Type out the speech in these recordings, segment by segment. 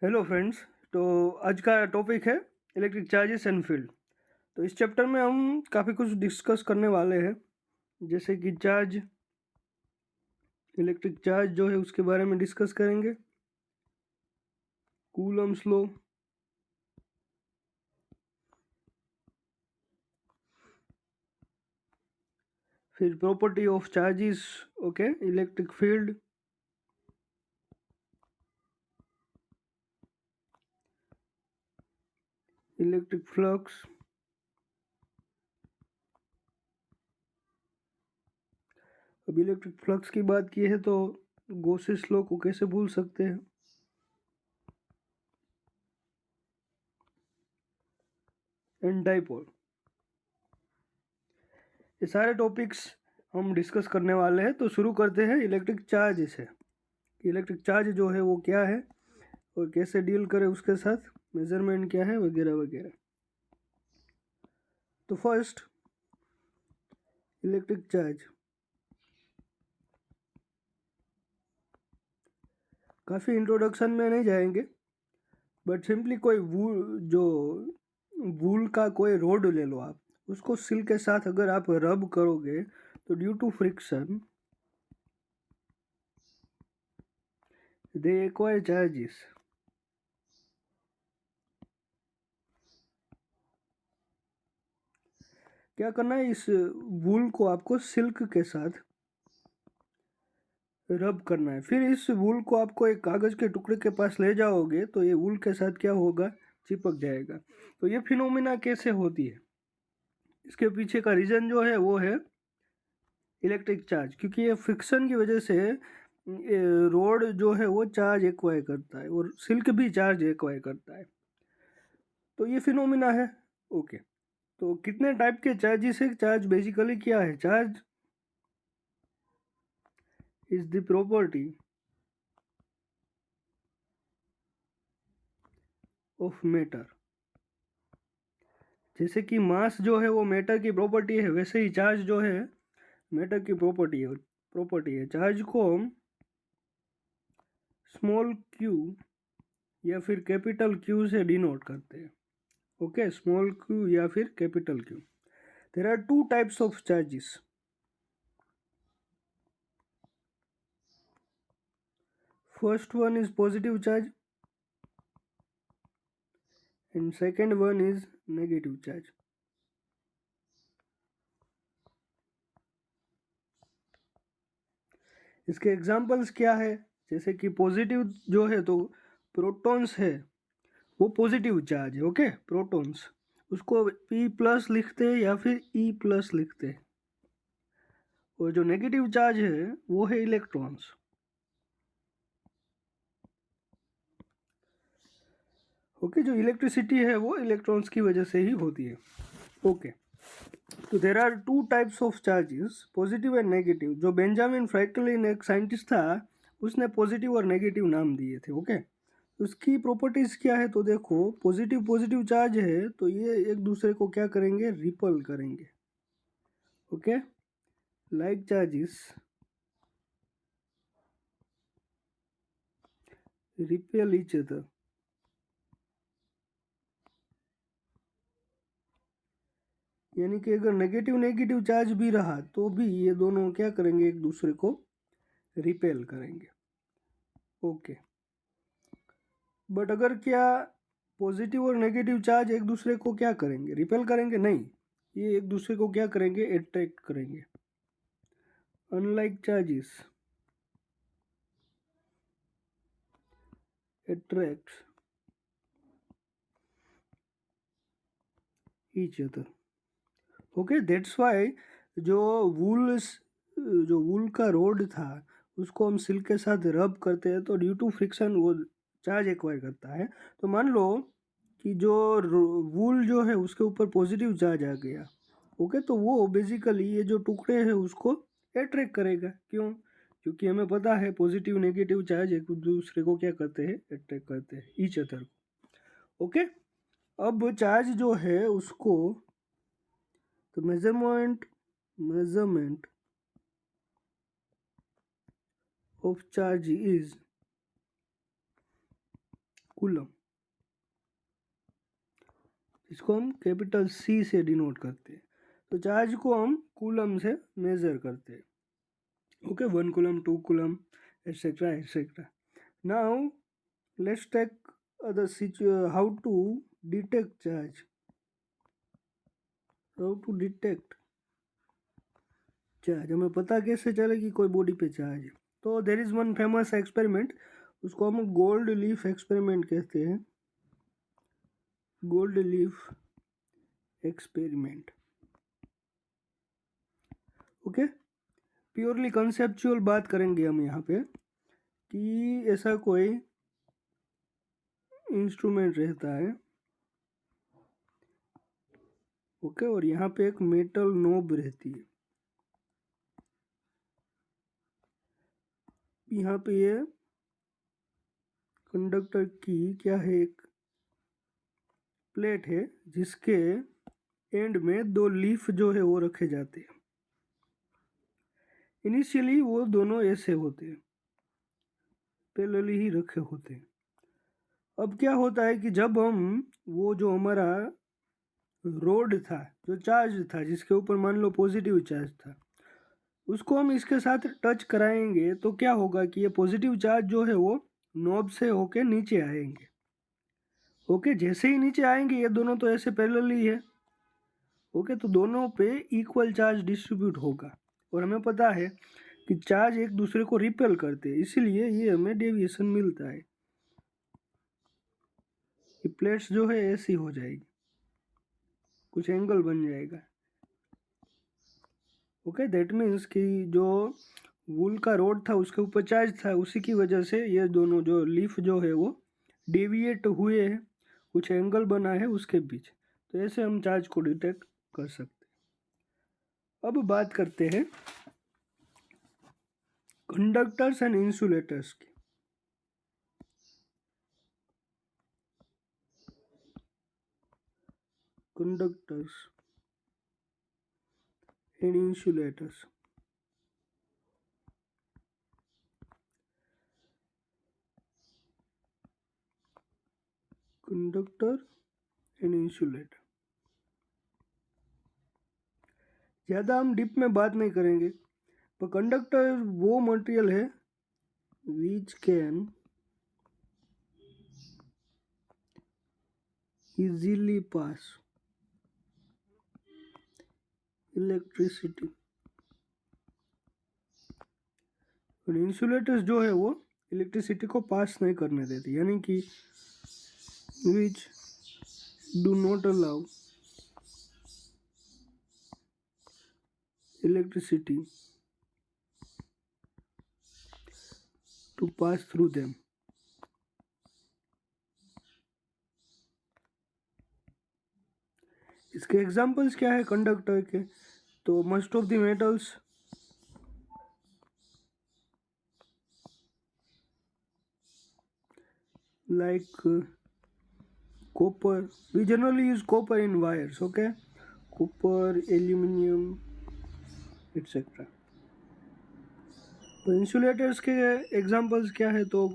Hello friends. तो आज का टॉपिक है इलेक्ट्रिक चार्जेस एंड फील्ड। तो इस चैप्टर में हम काफ़ी कुछ डिस्कस करने वाले हैं, जैसे कि इलेक्ट्रिक चार्ज जो है उसके बारे में डिस्कस करेंगे, कूलम्स लॉ, फिर property of charges, okay, electric field, electric flux. अब इलेक्ट्रिक फ्लक्स की बात की है तो गॉसेस लॉ को कैसे भूल सकते हैं, एंड डाइपोल। ये सारे टॉपिक्स हम डिस्कस करने वाले हैं। तो शुरू करते हैं इलेक्ट्रिक चार्ज से। इलेक्ट्रिक चार्ज जो है वो क्या है और कैसे डील करें उसके साथ, मेजरमेंट क्या है, वगैरह वगैरह। तो फर्स्ट, इलेक्ट्रिक चार्ज। काफ़ी इंट्रोडक्शन में नहीं जाएंगे, बट सिंपली कोई वूल का कोई रोड ले लो आप, उसको सिल के साथ अगर आप रब करोगे तो due to friction they acquire charges. क्या करना है, इस वूल को आपको सिल्क के साथ रब करना है। फिर इस वूल को आपको एक कागज़ के टुकड़े के पास ले जाओगे तो ये वूल के साथ क्या होगा, चिपक जाएगा। तो ये फिनोमिना कैसे होती है, इसके पीछे का रीज़न जो है वो है इलेक्ट्रिक चार्ज, क्योंकि ये फ्रिक्शन की वजह से रोड जो है वो चार्ज एक्वायर करता है और सिल्क भी चार्ज एक्वायर करता है। तो ये फिनोमिना है। ओके, तो कितने टाइप के चार्जेस है? चार्ज बेसिकली क्या है? Charge is the property of matter. जैसे कि मास जो है वो मैटर की प्रॉपर्टी है, वैसे ही चार्ज जो है मैटर की प्रॉपर्टी है। चार्ज को हम स्मॉल क्यू या फिर कैपिटल क्यू से डिनोट करते हैं। ओके, स्मॉल क्यू या फिर capital Q. There are two types of charges. First one is positive charge and second one is negative charge. इसके एग्जांपल्स क्या है? जैसे कि पॉजिटिव जो है तो प्रोटॉन्स है, वो पॉजिटिव चार्ज है। ओके, प्रोटॉन्स, उसको P प्लस लिखते हैं या फिर E प्लस लिखते हैं। और जो नेगेटिव चार्ज है वो है इलेक्ट्रॉन्स। ओके, जो इलेक्ट्रिसिटी है वो इलेक्ट्रॉन्स की वजह से ही होती है। ओके, तो there are two types of charges, positive and negative. जो बेंजामिन फ्रैंकलिन एक साइंटिस्ट था, उसने पॉजिटिव और नेगेटिव नाम दिए थे। ओके, उसकी प्रॉपर्टीज क्या है? तो देखो, पॉजिटिव पॉजिटिव चार्ज है तो ये एक दूसरे को क्या करेंगे, रिपल करेंगे। Okay, like charges repel each other. यानी कि अगर नेगेटिव नेगेटिव चार्ज भी रहा तो भी ये दोनों क्या करेंगे, एक दूसरे को रिपेल करेंगे। ओके, बट अगर क्या पॉजिटिव और नेगेटिव चार्ज एक दूसरे को क्या करेंगे, रिपेल करेंगे? नहीं, ये एक दूसरे को क्या करेंगे, अट्रैक्ट करेंगे। Unlike charges attracts each other. Okay, that's why जो जो वूल का रोड था उसको हम सिल्क के साथ रब करते हैं तो ड्यू टू फ्रिक्शन वो चार्ज एक्वायर करता है। तो मान लो कि जो वूल जो है उसके ऊपर पॉजिटिव चार्ज आ गया। ओके, तो वो बेसिकली ये जो टुकड़े हैं उसको अट्रैक्ट करेगा। क्यों? क्योंकि हमें पता है पॉजिटिव नेगेटिव चार्ज एक दूसरे को क्या करते हैं, अट्रैक्ट करते हैं, ईच अदर को। ओके, अब चार्ज जो है उसको, तो measurement of charge is coulomb, इसको हम कैपिटल C से डिनोट करते हैं। तो चार्ज को हम कूलम से मेजर करते हैं। Okay, 1 coulomb, 2 coulomb, etcetera etcetera. Now let's take how to detect charge, how to detect charge. हमें पता कैसे चले कि कोई बॉडी पे चार्ज है? तो there is one famous experiment, उसको हम गोल्ड लीफ एक्सपेरिमेंट कहते हैं। Gold leaf experiment. Okay, purely conceptual बात करेंगे हम यहाँ पे कि ऐसा कोई इंस्ट्रूमेंट रहता है, ओके, और यहाँ पे एक मेटल नोब रहती है। यहाँ पे ये कंडक्टर की क्या है, एक प्लेट है जिसके एंड में 2 लीफ जो है वो रखे जाते हैं। इनिशियली वो दोनों ऐसे होते हैं, पैरेलली ही रखे होते हैं। अब क्या होता है कि जब हम वो जो हमारा रोड था, जो चार्ज था, जिसके ऊपर मान लो पॉजिटिव चार्ज था, उसको हम इसके साथ टच कराएंगे तो क्या होगा कि ये पॉजिटिव चार्ज जो है वो नॉब से होके नीचे आएंगे। ओके, जैसे ही नीचे आएंगे ये दोनों तो ऐसे पैरेलली है। ओके, तो दोनों पे इक्वल चार्ज डिस्ट्रीब्यूट होगा, और हमें पता है कि चार्ज एक दूसरे को रिपेल करते हैं, इसीलिए ये हमें डेविएशन मिलता है। ये प्लेट्स जो है ऐसी हो जाएगी, कुछ एंगल बन जाएगा। ओके, दैट मीन्स कि जो वूल का रोड था उसके ऊपर चार्ज था, उसी की वजह से ये दोनों जो लीफ जो है वो डेविएट हुए हैं, कुछ एंगल बना है उसके बीच। तो ऐसे हम चार्ज को डिटेक्ट कर सकते हैं। अब बात करते हैं कंडक्टर्स एंड इंसुलेटर्स की। Conductors and insulators. Conductor and insulator, ज़्यादा हम डीप में बात नहीं करेंगे, पर कंडक्टर वो मटेरियल है which can easily pass electricity, और इंसुलेटर्स जो है वो इलेक्ट्रिसिटी को पास नहीं करने देते, यानी कि which do not allow electricity to pass through them. इसके एग्जांपल्स क्या है कंडक्टर के? तो most of the metals like copper, we generally use copper in wires, okay, copper, aluminum, etc. तो इंसुलेटर्स के एग्जांपल्स क्या है? तो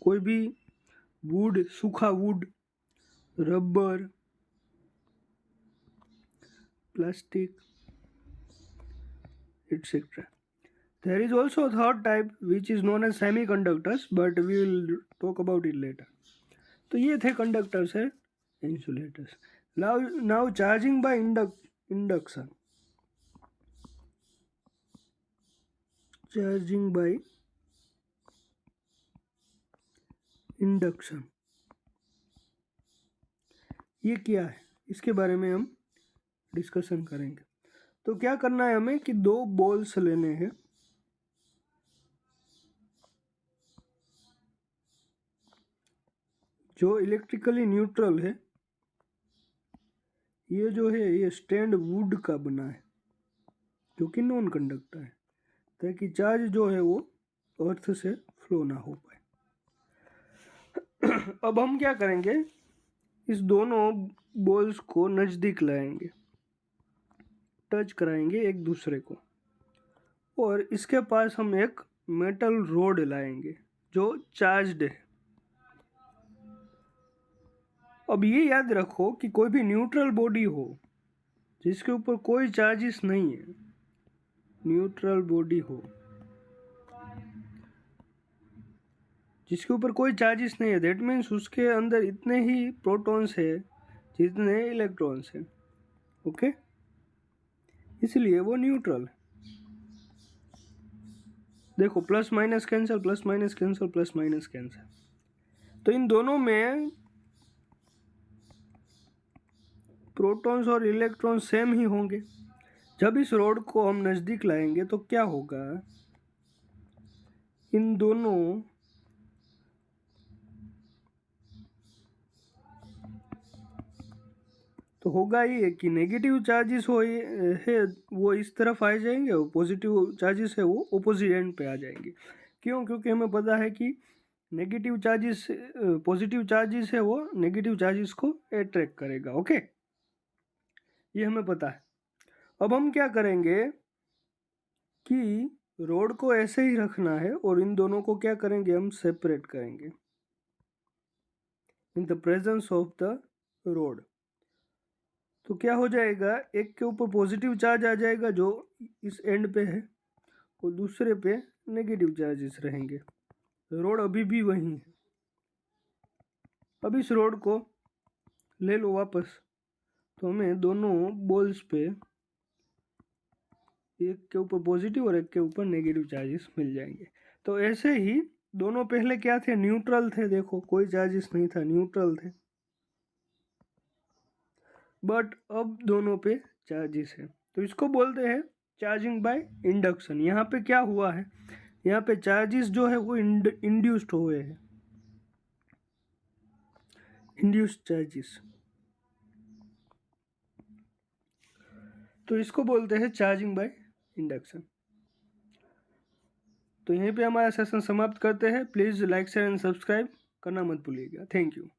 कोई भी वुड, सूखा would, rubber, plastic, etc. There is also a third type which is known as semiconductors, but we will talk about it later. तो ये थे कंडक्टर्स है insulators. Now charging by induction. Charging by induction ये क्या है, इसके बारे में हम डिस्कशन करेंगे। तो क्या करना है हमें कि 2 बॉल्स लेने हैं, जो इलेक्ट्रिकली न्यूट्रल है। ये जो है ये स्टैंड वुड का बना है, जो कि नॉन कंडक्टर है, ताकि चार्ज जो है वो अर्थ से फ्लो ना हो पाए। अब हम क्या करेंगे, इस दोनों बॉल्स को नज़दीक लाएंगे, टच कराएंगे एक दूसरे को, और इसके पास हम एक मेटल रोड लाएंगे जो चार्ज्ड है। अब ये याद रखो कि कोई भी न्यूट्रल बॉडी हो जिसके ऊपर कोई चार्जेस नहीं है, न्यूट्रल बॉडी हो जिसके ऊपर कोई चार्जेस नहीं है, दैट मीन्स उसके अंदर इतने ही प्रोटॉन्स है जितने इलेक्ट्रॉन्स हैं। ओके, इसलिए वो न्यूट्रल है। देखो plus minus cancel, plus minus cancel, plus minus cancel, तो इन दोनों में प्रोटॉन्स और इलेक्ट्रॉन सेम ही होंगे। जब इस रॉड को हम नज़दीक लाएंगे तो क्या होगा, इन दोनों तो होगा ये कि नेगेटिव चार्जेस है वो इस तरफ आ जाएंगे और पॉजिटिव चार्जेस है वो ऑपोजिट एंड पे आ जाएंगे। क्यों? क्योंकि हमें पता है कि नेगेटिव चार्जेस पॉजिटिव चार्जेस है वो नेगेटिव चार्जेस को अट्रैक्ट करेगा। ओके, ये हमें पता है। अब हम क्या करेंगे कि रोड को ऐसे ही रखना है और इन दोनों को क्या करेंगे, हम सेपरेट करेंगे in the presence of the road. तो क्या हो जाएगा, एक के ऊपर पॉजिटिव चार्ज आ जाएगा जो इस एंड पे है और दूसरे पे नेगेटिव चार्जेस रहेंगे। रोड अभी भी वही है। अब इस रोड को ले लो वापस, तो हमें दोनों बॉल्स पे एक के ऊपर पॉजिटिव और एक के ऊपर नेगेटिव चार्जेस मिल जाएंगे। तो ऐसे ही दोनों पहले क्या थे, न्यूट्रल थे। देखो कोई चार्जेस नहीं था, न्यूट्रल थे, बट अब दोनों पे चार्जेस है, तो इसको बोलते हैं चार्जिंग बाय इंडक्शन। यहाँ पे क्या हुआ है, यहाँ पे चार्जेस जो है वो इंड्यूस्ड हुए हैं, इंड्यूस्ड चार्जेस, तो इसको बोलते हैं चार्जिंग बाय इंडक्शन। तो यहीं पे हमारा सेशन समाप्त करते हैं। Please like share and subscribe करना मत भूलिएगा। Thank you.